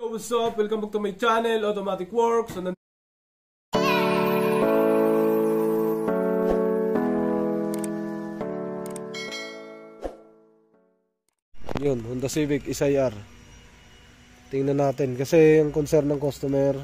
What's up? Welcome back to my channel, Automatic Works. So, yun, Honda Civic SIR. Tingnan natin kasi yung concern ng customer.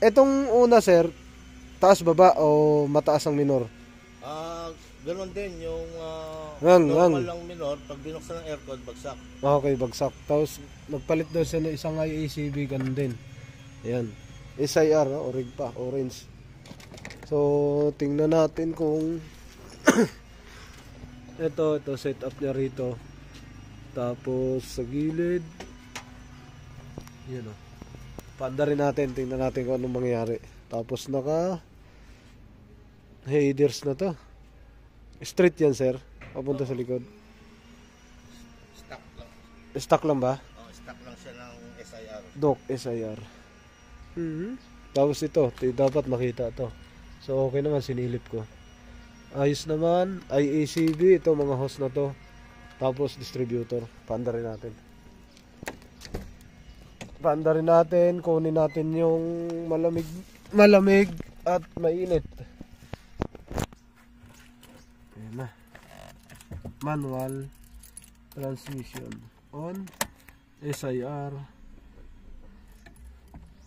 Etong una sir, taas baba o mataas ang minor? Ganon din yung lang normal lang minor, pag binuksan ng aircon, bagsak. Okay, bagsak. Tapos nagpalit daw siya ng isang IACV, ganon din. Ayan, SIR, orig pa, orange. So, tingnan natin kung ito setup niya rito. Tapos sa gilid, yun o. Paanda rin natin, tingnan natin kung anong mangyayari. Tapos naka headers na to. Straight yan sir, papunta sa likod. Stock lang. Stock lang ba? Stock lang siya ng SIR. Doc SIR. Tapos ito, dapat makita to. So okay naman, sinilip ko. Ayos naman, IACV, ito mga hose na to. Tapos distributor, paanda rin natin. Paanda rin natin, kunin natin yung malamig at mainit. Ayan na. Manual transmission on, SIR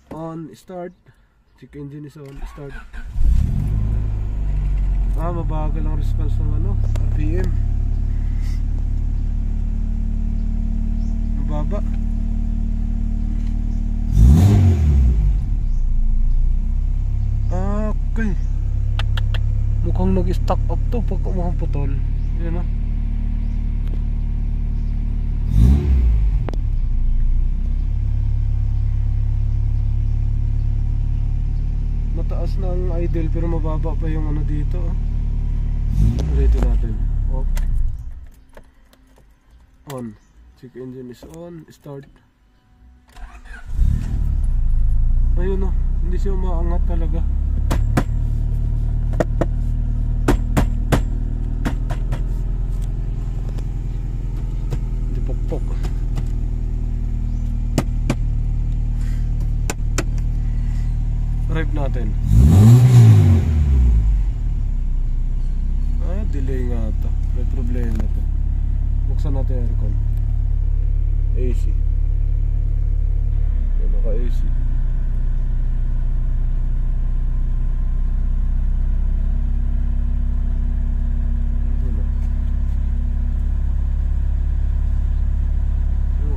on, start. Check engine is on, start. Mabagal ang response ng RPM. Mababa. Okay. Mukhang nag-stack up to pag mukhang putol. Yan na. Mataas na ang idle pero mababa pa yung dito. Ulitin natin. Off. On. Check engine is on. Start. Ayun o. Hindi siya umaangat talaga. Hindi pokpok. Rev natin. Delay nga ito. May problema ito. Buksan natin aircon. AC. Yan, naka AC.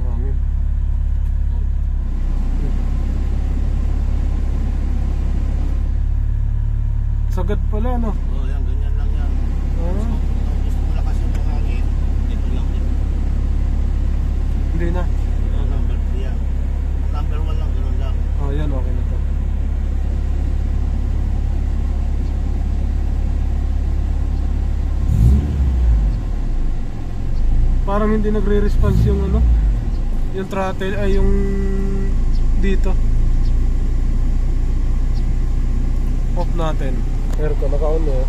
Hangin. Sagad pala, no? Yan, ganyan lang yan. Gusto mo lakas yung hangin, ito lang din. Hindi na. Number 3 yan. Number 1 lang, ganun lang. Yan, okay na to. Parang hindi nagre-response yung yung throttle ay yung dito. Off natin. Aircon naka-on na.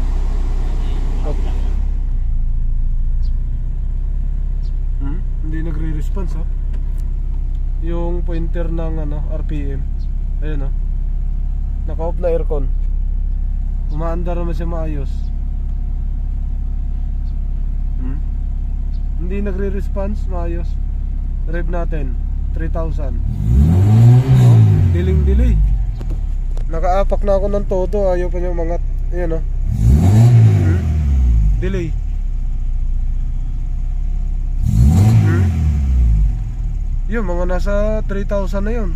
Hindi nagre-response yung pointer ng RPM. Ayun naka-off na aircon. Umaandar naman siya maayos. Hindi nagre-response maayos. Rev natin 3,000. Delay. Nakaapak na ako ng todo, ayaw pa niya umangat. Ayan delay. Yun, mga nasa 3,000 na yun.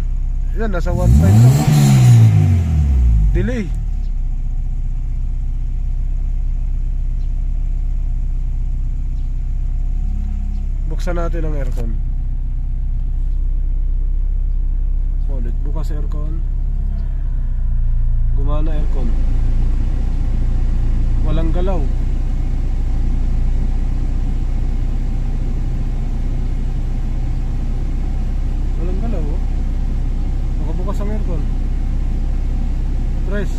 Yan, nasa 1.5 lang. Delay. Buksan natin ang aircon. Ulit, bukas aircon. Gumana aircon. Walang galaw. Walang galaw. Nakabukas ang aircon. Press.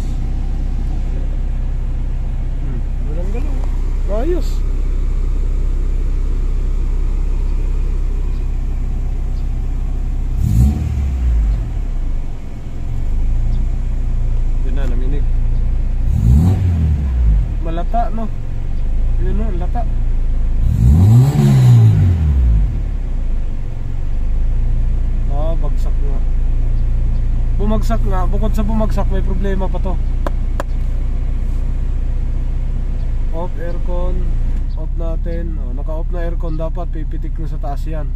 Walang galaw. Ayos. bumagsak nga. Bumagsak nga, bukod sa bumagsak may problema pa to. Off aircon, off natin. Naka-off na aircon, dapat pipitik na sa taas yan.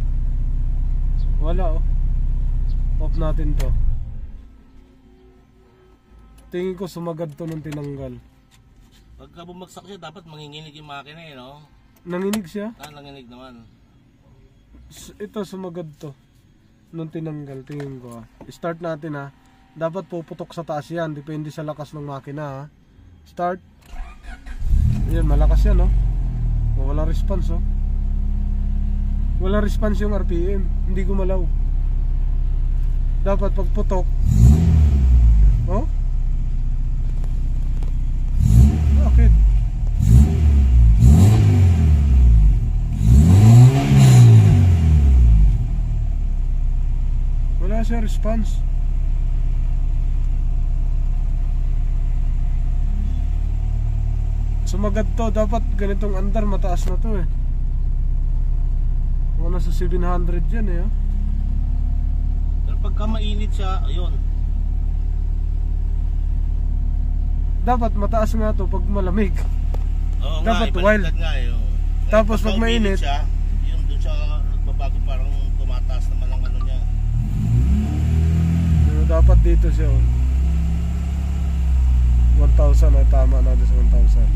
Wala off natin to. Tingin ko sumagad to nung tinanggal. Pagka bumagsak siya, dapat manginginig yung makina eh, no? Nanginig siya? Nanginig naman. Ito sumagad to nung tinanggal, tingin ko Start natin ha. Dapat puputok sa taas yan, depende sa lakas ng makina ha. Start. Ayan, malakas yan wala response wala response yung RPM, hindi gumalaw. Dapat pagputok bakit? Wala siya response. Sumagad to, dapat ganitong andar mataas na to nasa 700 yan Pero pagka mainit siya, ayun. Dapat mataas nga to pag malamig. Oo dapat nga, wild nga tapos pag mainit siya, yun doon siya nagbabago, parang tumataas naman ang ano niya. Dapat dito siya 1,000 ay tama na sa 1,000.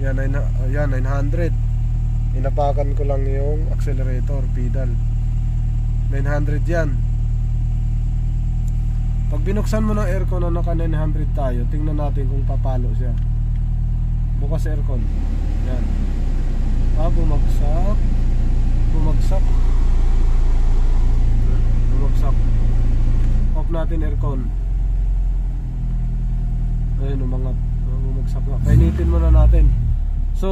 Yan 900. Inapakan ko lang yung accelerator pedal. 900 yan. Pag binuksan mo ng aircon na naka 900 tayo, tingnan natin kung papalo siya. Bukas aircon. Yan. Bumagsak. Bumagsak. Off natin aircon. Ayun, umangat. Bumagsak na. Painitin muna natin. So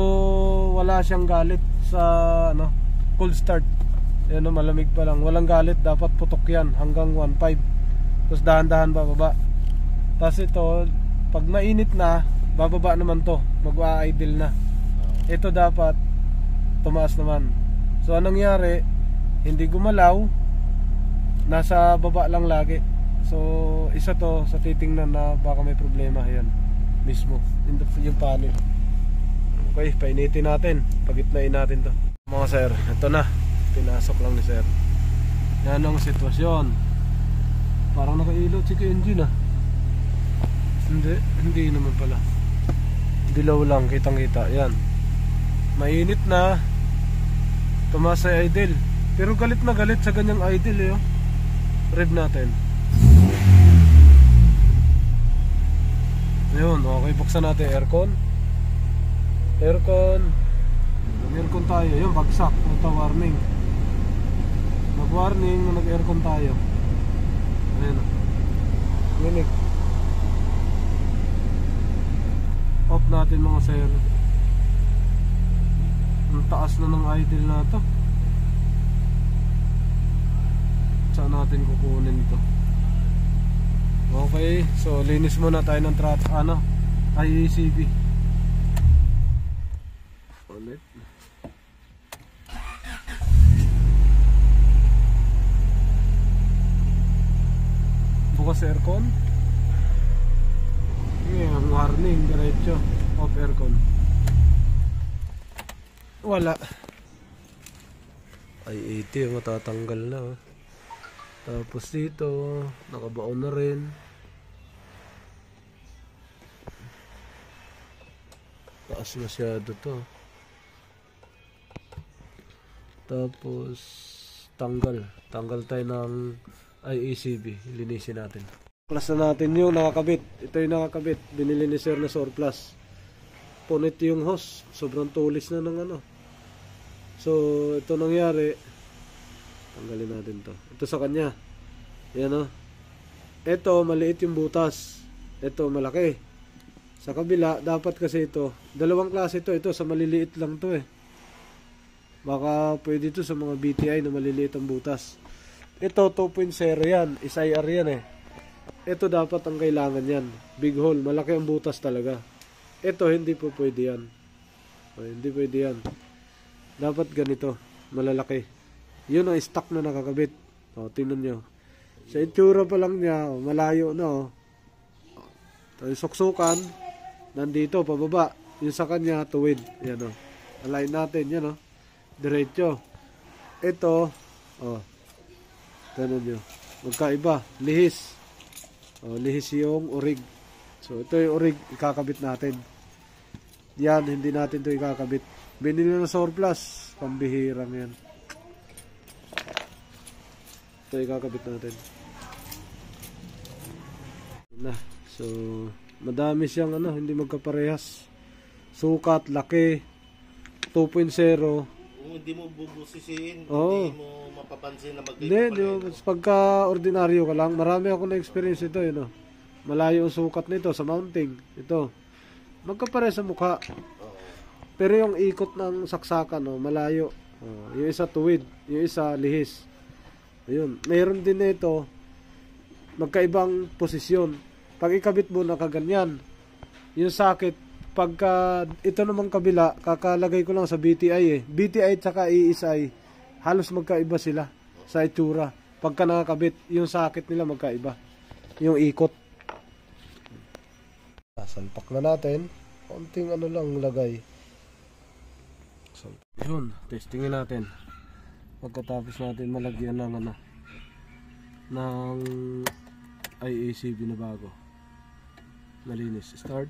wala siyang galit sa cold start. Ayun, malamig pa lang. Walang galit, dapat putok yan hanggang 1.5. Tapos dahan-dahan bababa. Tapos ito, pag mainit na, bababa naman to. Mag-idle na. Ito dapat tumaas naman. So anong nangyari? Hindi gumalaw, nasa baba lang lagi. So isa to sa titingnan na baka may problema. Ayan mismo yung panel. Okay, painitin natin. Pagitnain natin to mga sir. Ito na, pinasok lang ni sir. Yan ang sitwasyon. Parang nakailaw si engine Hindi naman pala. Dilaw lang, kitang kita. Yan, mainit na, tumaas sa idle. Pero galit na galit sa ganyang idle rev natin. Ayun, okay, buksan natin aircon. Aircon tayo. Ayun, bagsak. Ito warning. Mag-warning na nag-aircon tayo. Ayun Minig. Off natin mga sir. Ang taas na ng idle na to. Saan natin kukunin ito? Okay, so linis muna tayo ng IACB. Ulit. Bukas aircon. Ngayon, warning, diretso. Off aircon. Wala. I-80 matatanggal na Tapos dito nakabaon na rin. Taas masyado to. Tapos tanggal tayo ng IACB. Linisin natin. Plus na natin yung nakakabit. Ito yung nakakabit. Binili ni sir na surplus. Punit yung hose. Sobrang tulis na ng So ito nangyari, tanggalin natin to. Ito sa kanya. Yan Ito maliit yung butas. Ito malaki. Sa kabila dapat kasi ito, dalawang klase ito. Ito sa maliliit lang to Baka pwede ito sa mga BTI na maliliit ang butas. Ito 2.0 yan. Is IR yan Ito dapat ang kailangan yan. Big hole, malaki ang butas talaga. Ito hindi po pwede yan. Hindi pwede yan. Dapat ganito, malalaki. Yun ang stock na nakakabit. O, tingnan nyo. Sa itsura pa lang niya, malayo na o. Yung suksukan, nandito, pababa. Yung sa kanya, tuwid. Yan o. Align natin, yan o. Diretso. Ito, o. Tingnan nyo. Magkaiba. Lihis. O, lihis yung urig. So, ito yung urig, ikakabit natin. Yan, hindi natin ito ikakabit. Binili na surplus. Pambihirang yan. Ito ikakabit natin. Na. So, madami siyang hindi magkaparehas. Sukat, laki. 2.0. Kung hindi mo bubusisiin, Oo. hindi mo mapapansin na Hindi, pagka ordinaryo ka lang, marami ako na-experience ito, yun, malayo ang sukat nito sa mounting. Ito, magkapare sa mukha. Pero yung ikot ng saksakan, malayo. Yung isa tuwid, yung isa lihis. Ayun, mayroon din nito, magkaibang posisyon. Pag ikabit mo, nakaganyan. Yung sakit, pagka ito namang kabila, kakalagay ko lang sa BTI BTI at saka ESI, halos magkaiba sila sa itsura. Pagka nakakabit, yung sakit nila magkaiba. Yung ikot. Salpak na natin. Konting lang lagay. So, yun, testingin natin. Pagkatapos natin malagyan ng ng IACB na bago. Malinis. Start.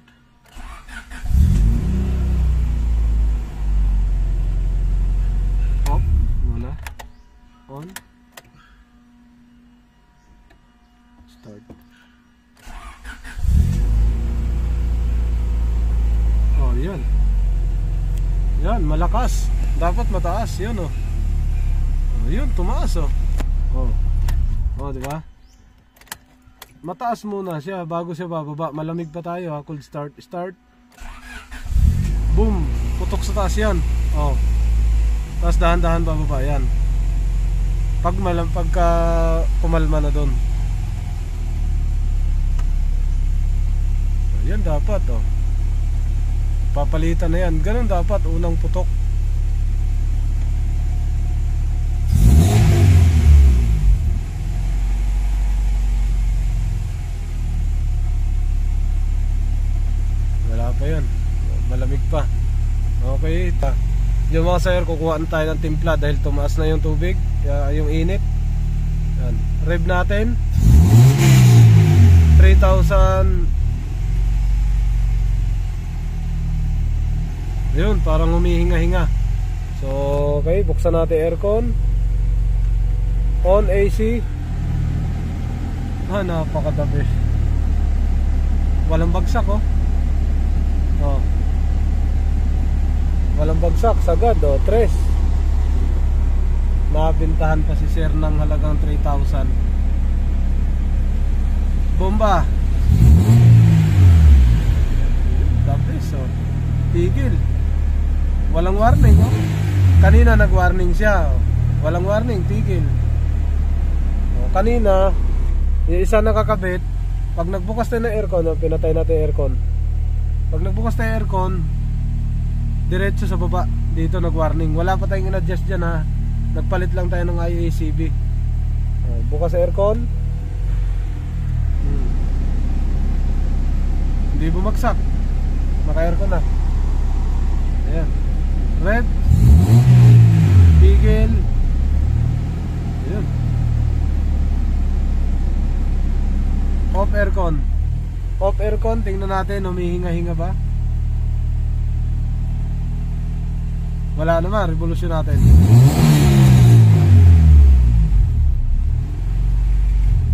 Off muna. On. Start. Oh, yan. Yan, malakas. Dapat mataas, yun oh. Oh, yun, tumaas oh. Oh. Oh, di ba? Mataas muna siya bago siya bababa. Malamig pa tayo ha. Cold start. Start. Boom. Putok sa taas yan. Oh. Tapos dahan-dahan bababa yan. Pagka kumalma na doon. Yan dapat oh. Papalitan na yan. Ganun dapat. Unang putok. Wala pa yan. Malamig pa. Okay. Yung mga sayer, kukuhaan tayo ng timpla dahil tumaas na yung tubig. Yung init. Yan. Rev natin. 3,000. Yun, parang humihinga-hinga. So, okay, buksan natin aircon. On AC. Napakadabi. Walang bagsak oh. Oh. Walang bagsak, sagad oh, 3. Nabintahan pa si sir ng halagang 3,000. Bomba. Dabi, so tigil. Walang warning oh. Kanina nag-warning siya oh. Walang warning, tigil oh, kanina yung isa nakakabit. Pag nagbukas tayo ng aircon pinatay natin yung aircon. Pag nagbukas tayo ng aircon, diretso sa baba. Dito nag-warning. Wala pa tayong in-adjust dyan ha. Nagpalit lang tayo ng IACB oh, bukas sa aircon. Hindi bumagsak. Naka-aircon na. Ayan. Red. Tigil. Ayan. Off aircon. Off aircon. Tingnan natin. Humihinga-hinga ba? Wala naman. Revolution natin.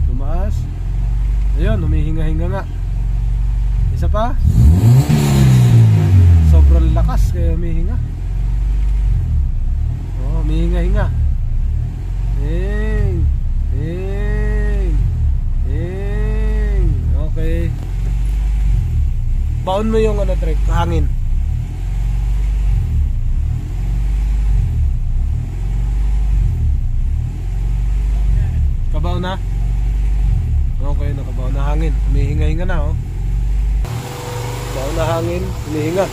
Tumaas. Ayan. Humihinga-hinga nga. Isa pa. Sobrang lakas kaya humihinga. Oh, humihinga-hinga. Hing. Okay. Baon mo yung trek, hangin. Kabaon na? Okay, nakabaon na hangin. Humihinga-hinga na oh. Baon na hangin, humihinga.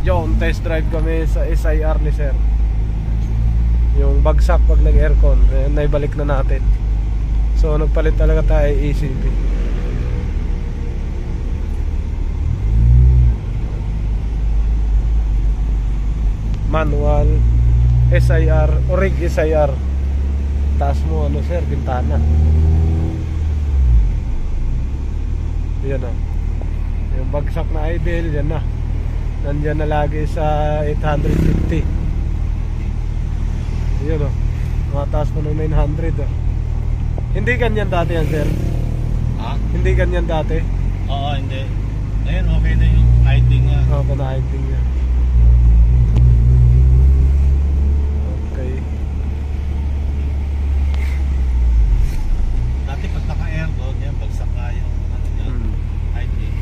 Yung test drive kami sa SIR ni sir. Yung bagsak pag nag-aircon, naibalik na natin. So nagpalit talaga tayo ECB. Manual SIR, orig SIR. Taas mo ano sir, bintana. Yan o. Yung bagsak na idle, yan na. Nandyan na lagi sa 850. Yan o. Mataas pa ng 900 o. Hindi ganyan dati yan sir? Ha? Hindi ganyan dati? Oo, hindi. Ngayon okay na yung idling niya. Okay na idling niya. Okay. Dati pag naka-aircon, yan, bagsak nga yung ano niya, idling.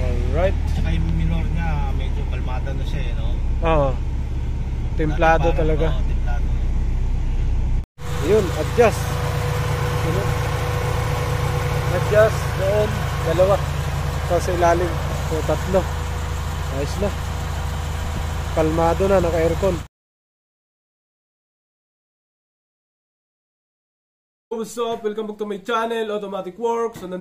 Alright. Tsaka yung minor niya, medyo kalmada na siya no? Oo. Templado Dati parang, talaga. Oo, templado. Yun, adjust. Yun. Adjust doon, dalawa. Tapos sa ilalim, so tatlo. Ayos na. Kalmado na, naka-aircon. What's up? Welcome back to my channel, Automatic Works. So,